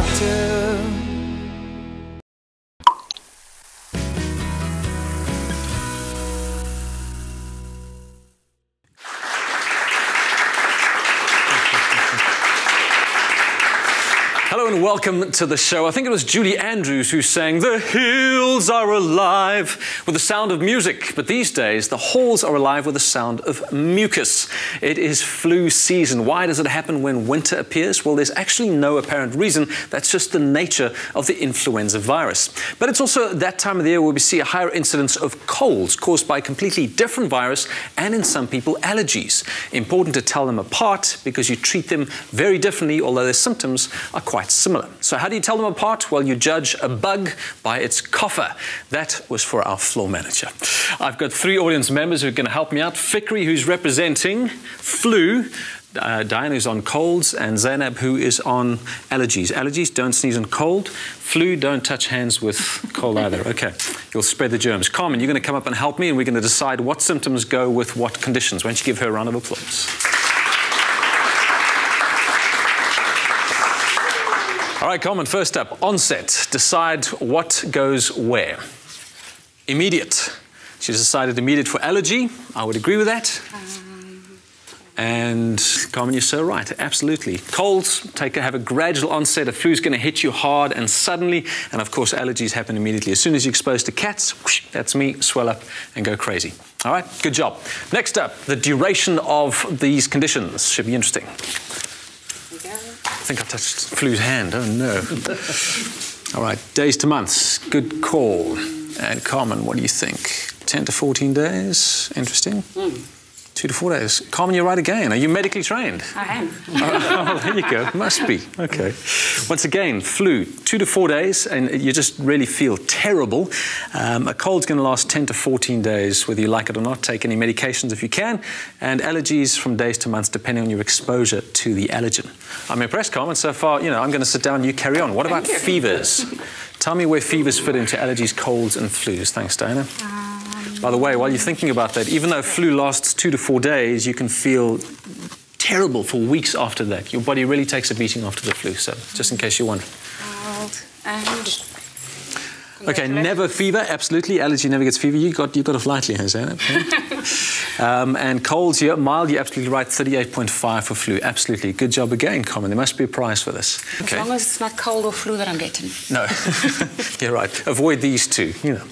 doctor. Hello and welcome to the show. I think it was Julie Andrews who sang "The hills are alive" with the sound of music. But these days, the halls are alive with the sound of mucus. It is flu season. Why does it happen when winter appears? Well, there's actually no apparent reason. That's just the nature of the influenza virus. But it's also that time of the year where we see a higher incidence of colds caused by a completely different virus and, in some people, allergies. Important to tell them apart because you treat them very differently, although their symptoms are quite similar. So how do you tell them apart? Well, you judge a bug by its cougher. That was for our floor manager. I've got three audience members who are going to help me out. Fikri, who's representing flu, Diane, who's on colds, and Zainab, who is on allergies. Allergies, don't sneeze on cold. Flu, don't touch hands with cold either. Okay, you'll spread the germs. Carmen, you're going to come up and help me, and we're going to decide what symptoms go with what conditions. Why don't you give her a round of applause? All right, Carmen, first up, onset. Decide what goes where. Immediate. She's decided immediate for allergy. I would agree with that. And Carmen, you're so right, absolutely. Colds have a gradual onset. A flu's going to hit you hard and suddenly. And of course, allergies happen immediately. As soon as you're exposed to cats, whoosh, that's me, swell up and go crazy. All right, good job. Next up, the duration of these conditions. Should be interesting. I think I touched flu's hand. Oh, no. All right, days to months. Good call. And Carmen, what do you think? 10 to 14 days? Interesting. 2 to 4 days. Carmen, you're right again. Are you medically trained? I am. Oh, there you go. Must be. Okay. Once again, flu, 2 to 4 days, and you just really feel terrible. A cold's going to last 10 to 14 days, whether you like it or not. Take any medications if you can. And allergies from days to months, depending on your exposure to the allergen. I'm impressed, Carmen. So far, you know, I'm going to sit down, you carry on. What about fevers? Tell me where fevers fit into allergies, colds, and flus. Thanks, Diana. By the way, while you're thinking about that, even though flu lasts 2 to 4 days, you can feel terrible for weeks after that. Your body really takes a beating after the flu, so just in case you're wondering. And okay, never fever, absolutely. Allergy never gets fever. You got it lightly, has that? And colds, yeah, mild, you're absolutely right. 38.5 for flu, absolutely. Good job again, Carmen. There must be a prize for this. Okay. As long as it's not cold or flu that I'm getting. No, you're right. Avoid these two, you know.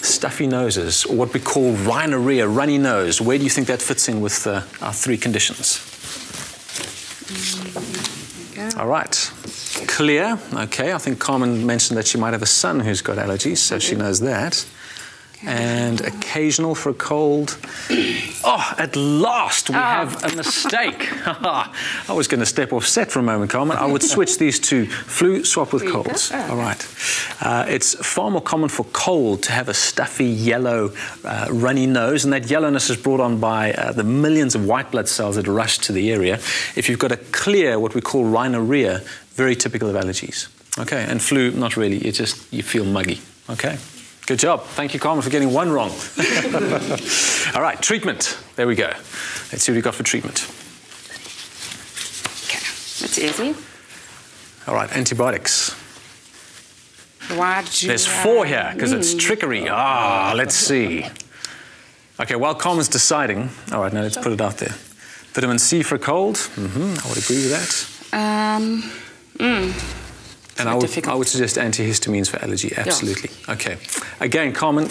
Stuffy noses, or what we call rhinorrhea, runny nose. Where do you think that fits in with our three conditions? All right. Clear. Okay, I think Carmen mentioned that she might have a son who's got allergies, so she knows that. And occasional for a cold. Oh, at last we have a mistake. I was going to step off set for a moment, Carmen. I would switch these two. Flu, swap with colds. All right. It's far more common for cold to have a stuffy, yellow, runny nose, and that yellowness is brought on by the millions of white blood cells that rush to the area. If you've got a clear, what we call rhinorrhea, very typical of allergies. Okay, and flu, not really. You feel muggy. Okay. Good job. Thank you, Carmen, for getting one wrong. All right, treatment. There we go. Let's see what we got for treatment. Okay, that's easy. All right, antibiotics. There's 4 here, because it's trickery. Let's see. Okay, while Carmen's deciding, all right, now let's put it out there. Vitamin C for a cold. I would agree with that. And I would suggest antihistamines for allergy, absolutely. Yeah. Okay. Again, Carmen,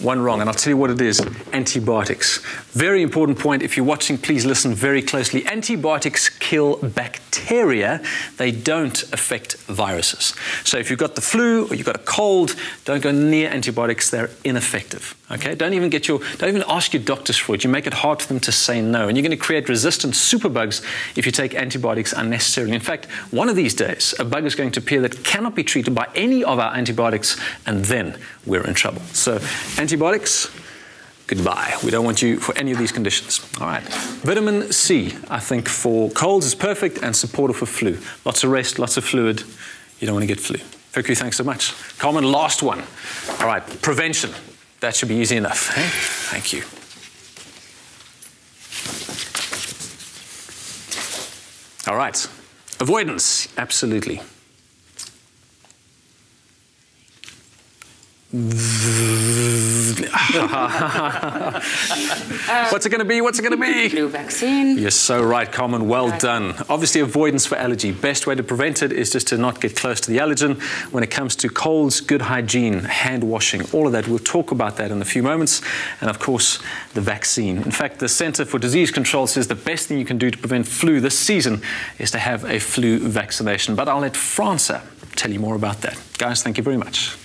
one wrong, and I'll tell you what it is. Antibiotics. Very important point. If you're watching, please listen very closely. Antibiotics kill bacteria. They don't affect viruses. So if you've got the flu or you've got a cold, don't go near antibiotics. They're ineffective. Okay? Don't even ask your doctors for it. You make it hard for them to say no. And you're going to create resistant superbugs if you take antibiotics unnecessarily. In fact, one of these days, a bug is going to appear that cannot be treated by any of our antibiotics, and then we're in trouble. So antibiotics, goodbye. We don't want you for any of these conditions. All right. Vitamin C, I think, for colds is perfect and supportive for flu. Lots of rest, lots of fluid. You don't want to get flu. Fikri, thanks so much. Carmen, last one. All right. Prevention. That should be easy enough. Hey? Thank you. All right. Avoidance, absolutely. What's it going to be? What's it going to be? Flu vaccine. You're so right, Carmen. Well done. Obviously, avoidance for allergy. Best way to prevent it is just to not get close to the allergen. When it comes to colds, good hygiene, hand washing, all of that. We'll talk about that in a few moments. And of course, the vaccine. In fact, the Center for Disease Control says the best thing you can do to prevent flu this season is to have a flu vaccination. But I'll let Franca tell you more about that. Guys, thank you very much.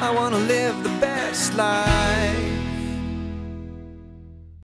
I wanna live the best life.